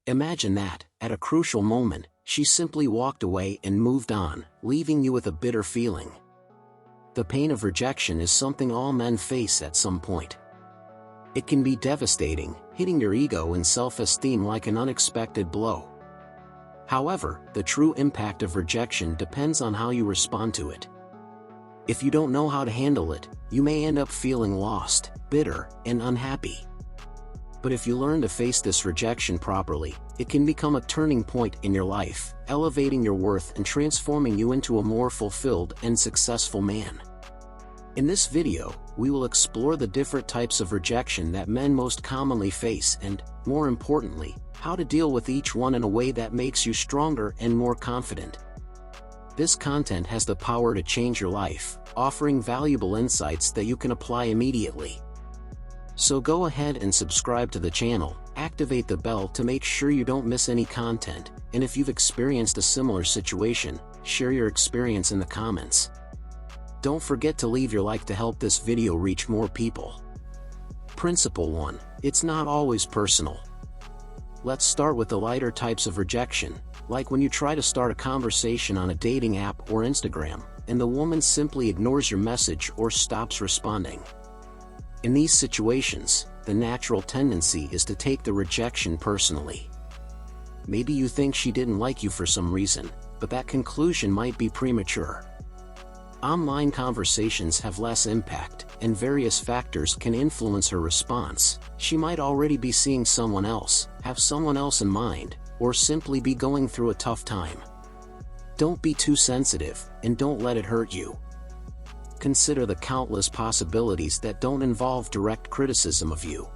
Imagine that, at a crucial moment, she simply walked away and moved on, leaving you with a bitter feeling. The pain of rejection is something all men face at some point. It can be devastating, hitting your ego and self-esteem like an unexpected blow. However, the true impact of rejection depends on how you respond to it. If you don't know how to handle it, you may end up feeling lost, bitter, and unhappy. But if you learn to face this rejection properly, it can become a turning point in your life, elevating your worth and transforming you into a more fulfilled and successful man. In this video, we will explore the different types of rejection that men most commonly face and, more importantly, how to deal with each one in a way that makes you stronger and more confident. This content has the power to change your life, offering valuable insights that you can apply immediately. So go ahead and subscribe to the channel, activate the bell to make sure you don't miss any content, and if you've experienced a similar situation, share your experience in the comments. Don't forget to leave your like to help this video reach more people. Principle 1. It's not always personal. Let's start with the lighter types of rejection, like when you try to start a conversation on a dating app or Instagram, and the woman simply ignores your message or stops responding. In these situations, the natural tendency is to take the rejection personally. Maybe you think she didn't like you for some reason, but that conclusion might be premature. Online conversations have less impact, and various factors can influence her response. She might already be seeing someone else, have someone else in mind, or simply be going through a tough time. Don't be too sensitive, and don't let it hurt you. Consider the countless possibilities that don't involve direct criticism of you.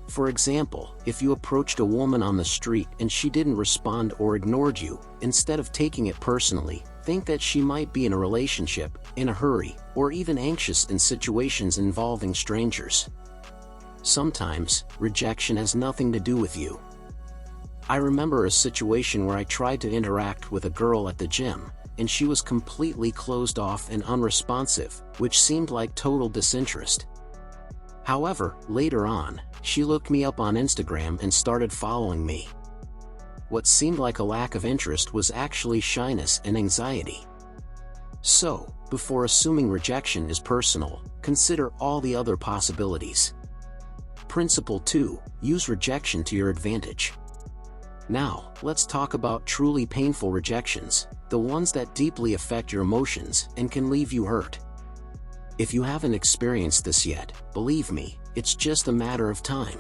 For example, if you approached a woman on the street and she didn't respond or ignored you, instead of taking it personally, think that she might be in a relationship, in a hurry, or even anxious in situations involving strangers. Sometimes, rejection has nothing to do with you. I remember a situation where I tried to interact with a girl at the gym, and she was completely closed off and unresponsive, which seemed like total disinterest. However, later on, she looked me up on Instagram and started following me. What seemed like a lack of interest was actually shyness and anxiety. So, before assuming rejection is personal, consider all the other possibilities. Principle 2. Use rejection to your advantage. Now, let's talk about truly painful rejections, the ones that deeply affect your emotions and can leave you hurt. If you haven't experienced this yet, believe me, it's just a matter of time.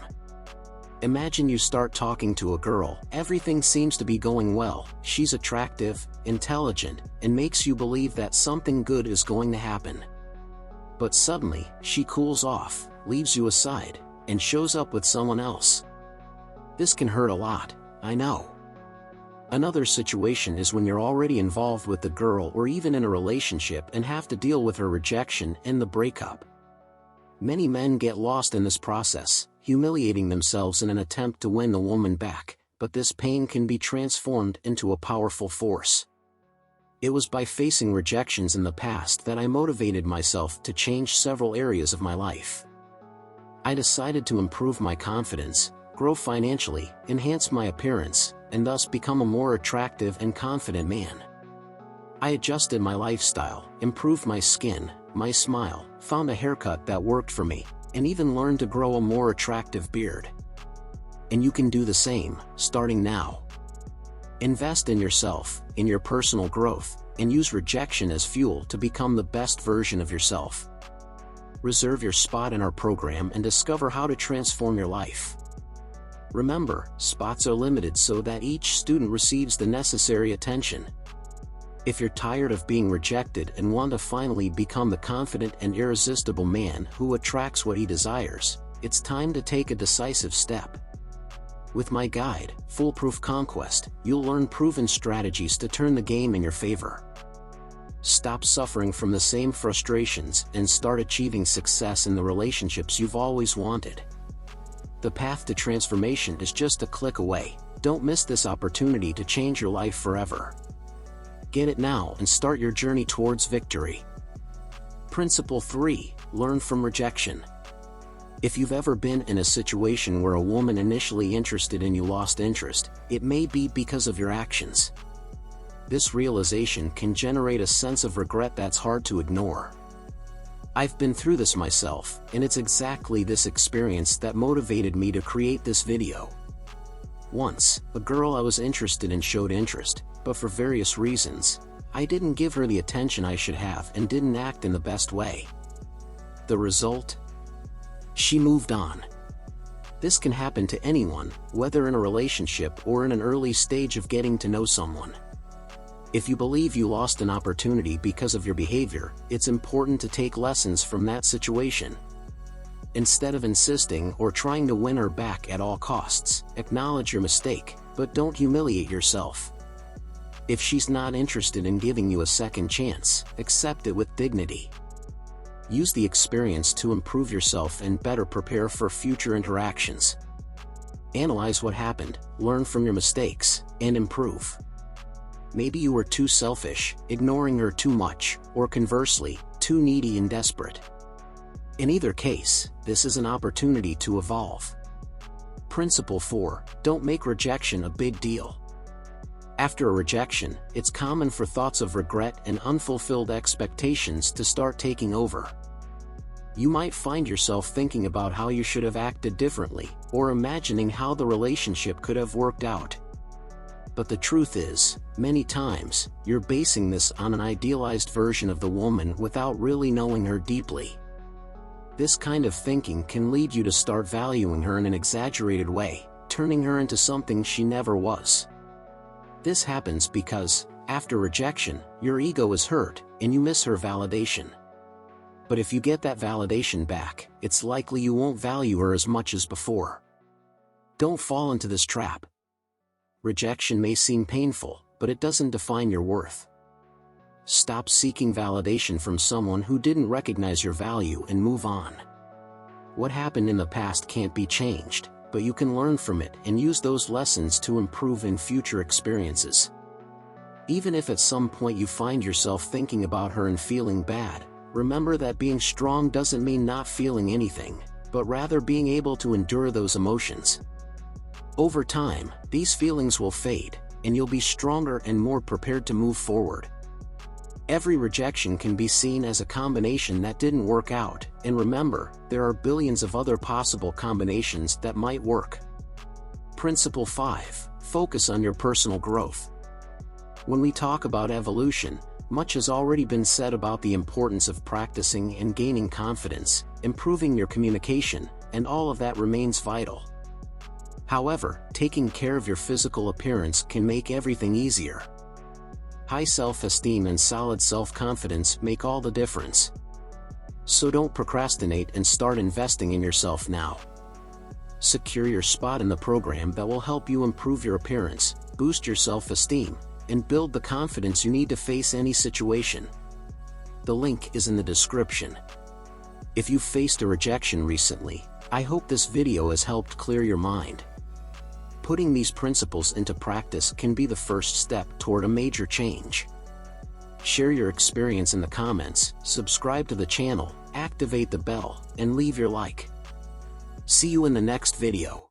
Imagine you start talking to a girl, everything seems to be going well, she's attractive, intelligent, and makes you believe that something good is going to happen. But suddenly, she cools off, leaves you aside, and shows up with someone else. This can hurt a lot, I know. Another situation is when you're already involved with the girl or even in a relationship and have to deal with her rejection and the breakup. Many men get lost in this process, humiliating themselves in an attempt to win the woman back, but this pain can be transformed into a powerful force. It was by facing rejections in the past that I motivated myself to change several areas of my life. I decided to improve my confidence, grow financially, enhance my appearance, and thus become a more attractive and confident man. I adjusted my lifestyle, improved my skin, my smile, found a haircut that worked for me, and even learned to grow a more attractive beard. And you can do the same, starting now. Invest in yourself, in your personal growth, and use rejection as fuel to become the best version of yourself. Reserve your spot in our program and discover how to transform your life. Remember, spots are limited so that each student receives the necessary attention. If you're tired of being rejected and want to finally become the confident and irresistible man who attracts what he desires, it's time to take a decisive step. With my guide, Foolproof Conquest, you'll learn proven strategies to turn the game in your favor. Stop suffering from the same frustrations and start achieving success in the relationships you've always wanted. The path to transformation is just a click away. Don't miss this opportunity to change your life forever. Get it now and start your journey towards victory. Principle 3. Learn from rejection. If you've ever been in a situation where a woman initially interested in you lost interest, it may be because of your actions. This realization can generate a sense of regret that's hard to ignore. I've been through this myself, and it's exactly this experience that motivated me to create this video. Once, a girl I was interested in showed interest, but for various reasons, I didn't give her the attention I should have and didn't act in the best way. The result? She moved on. This can happen to anyone, whether in a relationship or in an early stage of getting to know someone. If you believe you lost an opportunity because of your behavior, it's important to take lessons from that situation. Instead of insisting or trying to win her back at all costs, acknowledge your mistake, but don't humiliate yourself. If she's not interested in giving you a second chance, accept it with dignity. Use the experience to improve yourself and better prepare for future interactions. Analyze what happened, learn from your mistakes, and improve. Maybe you were too selfish, ignoring her too much, or conversely, too needy and desperate. In either case, this is an opportunity to evolve. Principle 4. Don't make rejection a big deal. After a rejection, it's common for thoughts of regret and unfulfilled expectations to start taking over. You might find yourself thinking about how you should have acted differently, or imagining how the relationship could have worked out. But the truth is, many times, you're basing this on an idealized version of the woman without really knowing her deeply. This kind of thinking can lead you to start valuing her in an exaggerated way, turning her into something she never was. This happens because, after rejection, your ego is hurt, and you miss her validation. But if you get that validation back, it's likely you won't value her as much as before. Don't fall into this trap. Rejection may seem painful, but it doesn't define your worth. Stop seeking validation from someone who didn't recognize your value and move on. What happened in the past can't be changed, but you can learn from it and use those lessons to improve in future experiences. Even if at some point you find yourself thinking about her and feeling bad, remember that being strong doesn't mean not feeling anything, but rather being able to endure those emotions. Over time, these feelings will fade, and you'll be stronger and more prepared to move forward. Every rejection can be seen as a combination that didn't work out, and remember, there are billions of other possible combinations that might work. Principle 5. Focus on your personal growth. When we talk about evolution, much has already been said about the importance of practicing and gaining confidence, improving your communication, and all of that remains vital. However, taking care of your physical appearance can make everything easier. High self-esteem and solid self-confidence make all the difference. So don't procrastinate and start investing in yourself now. Secure your spot in the program that will help you improve your appearance, boost your self-esteem, and build the confidence you need to face any situation. The link is in the description. If you've faced a rejection recently, I hope this video has helped clear your mind. Putting these principles into practice can be the first step toward a major change. Share your experience in the comments, subscribe to the channel, activate the bell, and leave your like. See you in the next video.